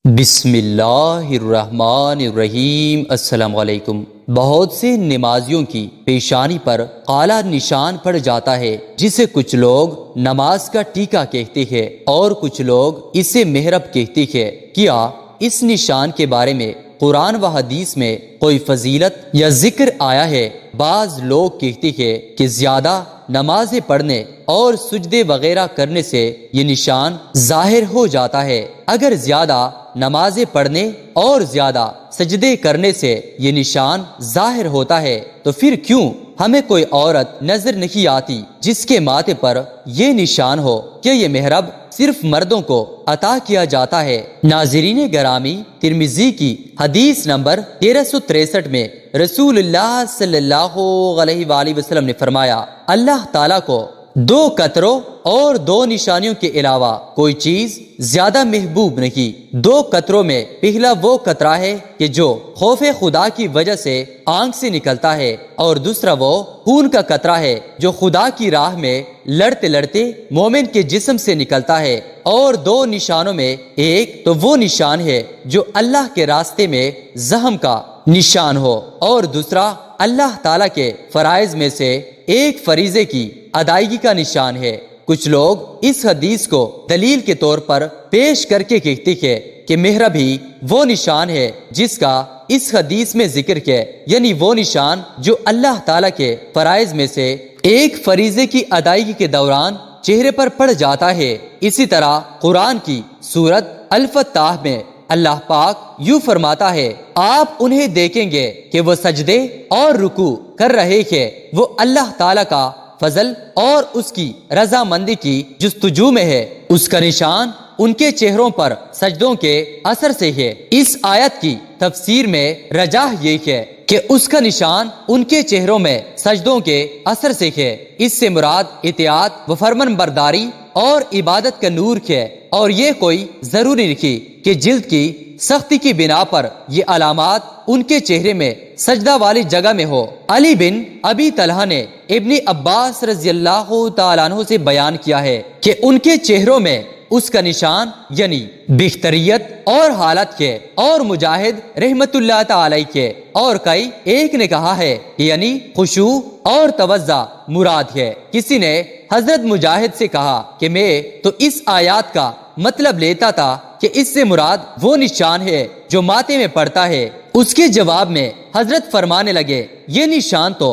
بسم اللہ الرحمن الرحیم۔ السلام علیکم۔ بہت سے نمازیوں کی پیشانی پر کالا نشان پڑ جاتا ہے جسے کچھ لوگ نماز کا ٹیکا کہتے ہیں اور کچھ لوگ اسے محراب کہتے ہیں۔ کیا اس نشان کے بارے میں قرآن و حدیث میں کوئی فضیلت یا ذکر آیا ہے؟ بعض لوگ کہتے ہیں کہ زیادہ نمازیں پڑھنے اور سجدے وغیرہ کرنے سے یہ نشان ظاہر ہو جاتا ہے۔ اگر زیادہ نمازیں پڑھنے اور زیادہ سجدے کرنے سے یہ نشان ظاہر ہوتا ہے تو پھر کیوں ہمیں کوئی عورت نظر نہیں آتی جس کے ماتھے پر یہ نشان ہو؟ کہ یہ محراب صرف مردوں کو عطا کیا جاتا ہے؟ ناظرین گرامی، ترمذی کی حدیث نمبر 1363 میں رسول اللہ صلی اللہ علیہ وآلہ وسلم نے فرمایا، اللہ تعالیٰ کو 2 قطروں اور 2 نشانیوں کے علاوہ کوئی چیز زیادہ محبوب نہیں۔ 2 قطروں میں پہلا وہ قطرہ ہے کہ جو خوف خدا کی وجہ سے آنکھ سے نکلتا ہے، اور دوسرا وہ خون کا قطرہ ہے جو خدا کی راہ میں لڑتے لڑتے مومن کے جسم سے نکلتا ہے۔ اور 2 نشانوں میں ایک تو وہ نشان ہے جو اللہ کے راستے میں زحم کا نشان ہو، اور دوسرا اللہ تعالیٰ کے فرائض میں سے ایک فریضے کی ادائیگی کا نشان ہے۔ کچھ لوگ اس حدیث کو دلیل کے طور پر پیش کر کے کہتے ہیں کہ محراب ہی وہ نشان ہے جس کا اس حدیث میں ذکر ہے، یعنی وہ نشان جو اللہ تعالیٰ کے فرائض میں سے ایک فریضے کی ادائیگی کے دوران چہرے پر پڑ جاتا ہے۔ اسی طرح قرآن کی سورت الفتح میں اللہ پاک یوں فرماتا ہے، آپ انہیں دیکھیں گے کہ وہ سجدے اور رکوع کر رہے ہیں، وہ اللہ تعالیٰ کا فضل اور اس کی رضامندی کی جستجو میں ہے، اس کا نشان ان کے چہروں پر سجدوں کے اثر سے ہے۔ اس آیت کی تفسیر میں رجح یہ ہے کہ اس کا نشان ان کے چہروں میں سجدوں کے اثر سے ہے۔ اس سے مراد اطاعت و فرمان برداری اور عبادت کا نور ہے، اور یہ کوئی ضروری نہیں کہ جلد کی سختی کی بنا پر یہ علامات ان کے چہرے میں سجدہ والی جگہ میں ہو۔ علی بن ابی طلحہ نے ابن عباس رضی اللہ تعالیٰ عنہ سے بیان کیا ہے کہ ان کے چہروں میں اس کا نشان یعنی بہتریت اور حالت کے، اور مجاہد رحمت اللہ تعالی کے اور کئی ایک نے کہا ہے یعنی خشوع اور توضع مراد ہے۔ کسی نے حضرت مجاہد سے کہا کہ میں تو اس آیات کا مطلب لیتا تھا کہ اس سے مراد وہ نشان ہے جو ماتھے میں پڑتا ہے۔ اس کے جواب میں حضرت فرمانے لگے، یہ نشان تو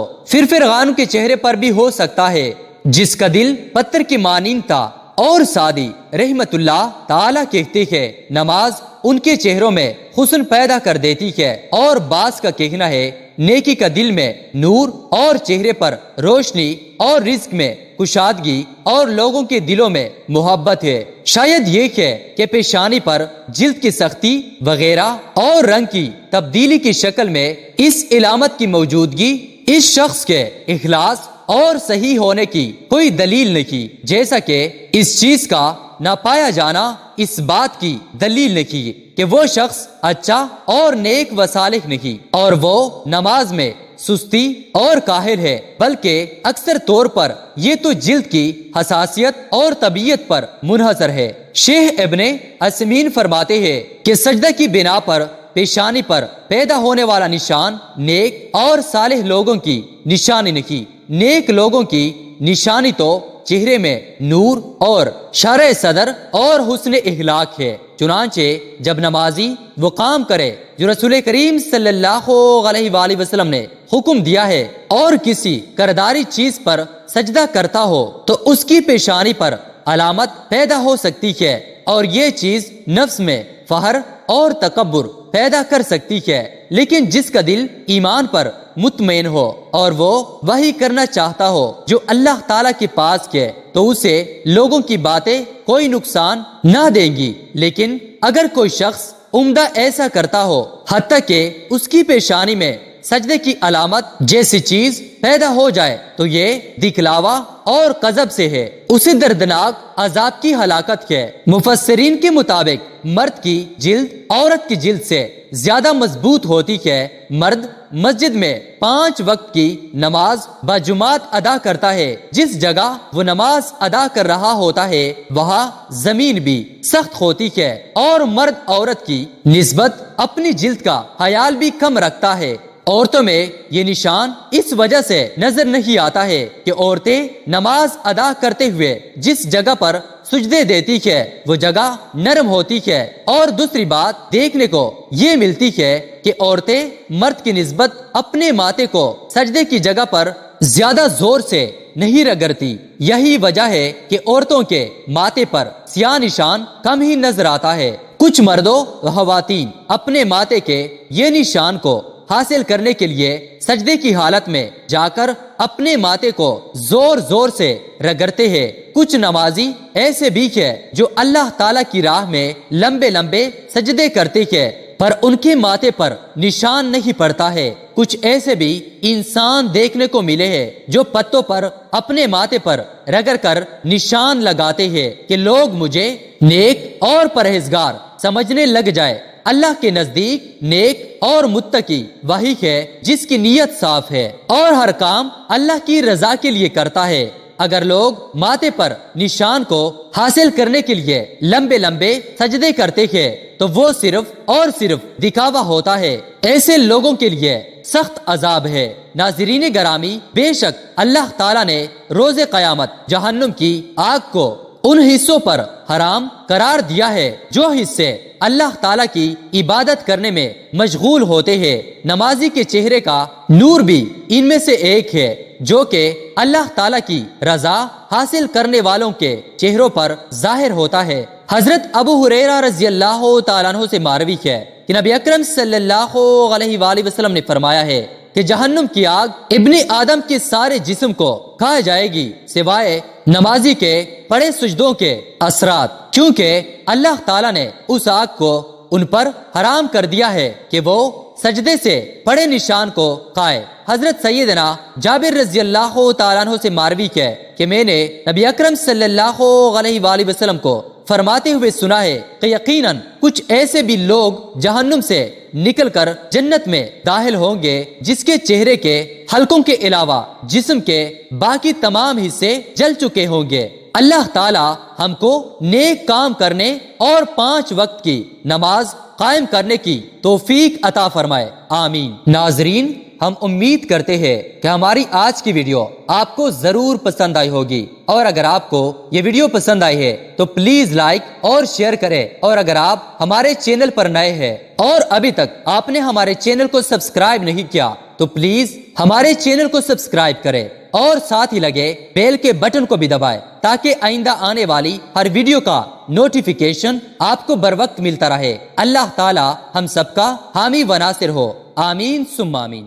فرعون کے چہرے پر بھی ہو سکتا ہے جس کا دل پتھر کی مانند تھا۔ اور سعدی رحمت اللہ تعالی کہتے ہیں، نماز ان کے چہروں میں حسن پیدا کر دیتی ہے، اور بعض کا کہنا ہے نیکی کا دل میں نور اور چہرے پر روشنی اور رزق میں کشادگی اور لوگوں کے دلوں میں محبت ہے۔ شاید یہ ہے کہ پیشانی پر جلد کی سختی وغیرہ اور رنگ کی تبدیلی کی شکل میں اس علامت کی موجودگی اس شخص کے اخلاص اور صحیح ہونے کی کوئی دلیل نہیں، جیسا کہ اس چیز کا نہ پایا جانا اس بات کی دلیل نہیں کہ وہ شخص اچھا اور نیک و صالح نہیں، اور وہ نماز میں سستی اور کاہل ہے، بلکہ اکثر طور پر یہ تو جلد کی حساسیت اور طبیعت پر منحصر ہے۔ شیخ ابن عثیمین فرماتے ہیں کہ سجدہ کی بنا پر پیشانی پر پیدا ہونے والا نشان نیک اور صالح لوگوں کی نشانی نہیں۔ نیک لوگوں کی نشانی تو چہرے میں نور اور شرح صدر اور حسن اخلاق ہے۔ چنانچہ جب نمازی وہ کام کرے جو رسول کریم صلی اللہ علیہ وآلہ وسلم نے حکم دیا ہے اور کسی کرداری چیز پر سجدہ کرتا ہو تو اس کی پیشانی پر علامت پیدا ہو سکتی ہے، اور یہ چیز نفس میں فخر اور تکبر پیدا کر سکتی ہے۔ لیکن جس کا دل ایمان پر مطمئن ہو اور وہ وہی کرنا چاہتا ہو جو اللہ تعالیٰ کے پاس ہے تو اسے لوگوں کی باتیں کوئی نقصان نہ دیں گی۔ لیکن اگر کوئی شخص عمدہ ایسا کرتا ہو حتیٰ کہ اس کی پیشانی میں سجدے کی علامت جیسی چیز پیدا ہو جائے تو یہ دکھلاوا اور غضب سے ہے، اسے دردناک عذاب کی ہلاکت ہے۔ مفسرین کے مطابق مرد کی جلد عورت کی جلد سے زیادہ مضبوط ہوتی ہے۔ مرد مسجد میں 5 وقت کی نماز باجماعت ادا کرتا ہے، جس جگہ وہ نماز ادا کر رہا ہوتا ہے وہاں زمین بھی سخت ہوتی ہے اور مرد عورت کی نسبت اپنی جلد کا خیال بھی کم رکھتا ہے۔ عورتوں میں یہ نشان اس وجہ سے نظر نہیں آتا ہے کہ عورتیں نماز ادا کرتے ہوئے جس جگہ پر سجدے دیتی ہے وہ جگہ نرم ہوتی ہے، اور دوسری بات دیکھنے کو یہ ملتی ہے کہ عورتیں مرد کی نسبت اپنے ماتھے کو سجدے کی جگہ پر زیادہ زور سے نہیں رگڑتی۔ یہی وجہ ہے کہ عورتوں کے ماتھے پر سیاہ نشان کم ہی نظر آتا ہے۔ کچھ مردوں و خواتین اپنے ماتھے کے یہ نشان کو حاصل کرنے کے لیے سجدے کی حالت میں جا کر اپنے ماتھے کو زور زور سے رگڑتے ہیں۔ کچھ نمازی ایسے بھی ہیں جو اللہ تعالیٰ کی راہ میں لمبے لمبے سجدے کرتے ہیں پر ان کے ماتھے پر نشان نہیں پڑتا ہے۔ کچھ ایسے بھی انسان دیکھنے کو ملے ہیں جو پتوں پر اپنے ماتھے پر رگڑ کر نشان لگاتے ہیں کہ لوگ مجھے نیک اور پرہیزگار سمجھنے لگ جائے۔ اللہ کے نزدیک نیک اور متقی وہی ہے جس کی نیت صاف ہے اور ہر کام اللہ کی رضا کے لیے کرتا ہے۔ اگر لوگ ماتھے پر نشان کو حاصل کرنے کے لیے لمبے لمبے سجدے کرتے ہیں تو وہ صرف اور صرف دکھاوا ہوتا ہے۔ ایسے لوگوں کے لیے سخت عذاب ہے۔ ناظرین گرامی، بے شک اللہ تعالیٰ نے روز قیامت جہنم کی آگ کو ان حصوں پر حرام قرار دیا ہے جو حصے اللہ تعالیٰ کی عبادت کرنے میں مشغول ہوتے ہیں۔ نمازی کے چہرے کا نور بھی ان میں سے ایک ہے جو کہ اللہ تعالیٰ کی رضا حاصل کرنے والوں کے چہروں پر ظاہر ہوتا ہے۔ حضرت ابو ہریرہ رضی اللہ تعالیٰ عنہ سے مروی ہے کہ نبی اکرم صلی اللہ علیہ وآلہ وسلم نے فرمایا ہے کہ جہنم کی آگ ابن آدم کے سارے جسم کو کھا جائے گی سوائے نمازی کے پڑے سجدوں کے اثرات، کیونکہ اللہ تعالیٰ نے اس آگ کو ان پر حرام کر دیا ہے کہ وہ سجدے سے پڑے نشان کو کھائے۔ حضرت سیدنا جابر رضی اللہ تعالیٰ عنہ سے مروی ہے کہ میں نے نبی اکرم صلی اللہ علیہ وآلہ وسلم کو فرماتے ہوئے سنا ہے کہ یقیناً کچھ ایسے بھی لوگ جہنم سے نکل کر جنت میں داخل ہوں گے جس کے چہرے کے حلقوں کے علاوہ جسم کے باقی تمام حصے جل چکے ہوں گے۔ اللہ تعالی ہم کو نیک کام کرنے اور 5 وقت کی نماز قائم کرنے کی توفیق عطا فرمائے، آمین۔ ناظرین، ہم امید کرتے ہیں کہ ہماری آج کی ویڈیو آپ کو ضرور پسند آئی ہوگی، اور اگر آپ کو یہ ویڈیو پسند آئی ہے تو پلیز لائک اور شیئر کریں، اور اگر آپ ہمارے چینل پر نئے ہیں اور ابھی تک آپ نے ہمارے چینل کو سبسکرائب نہیں کیا تو پلیز ہمارے چینل کو سبسکرائب کریں اور ساتھ ہی لگے بیل کے بٹن کو بھی دبائیں تاکہ آئندہ آنے والی ہر ویڈیو کا نوٹیفیکیشن آپ کو بر وقت ملتا رہے۔ اللہ تعالی ہم سب کا حامی و ناصر ہو، آمین ثم آمین۔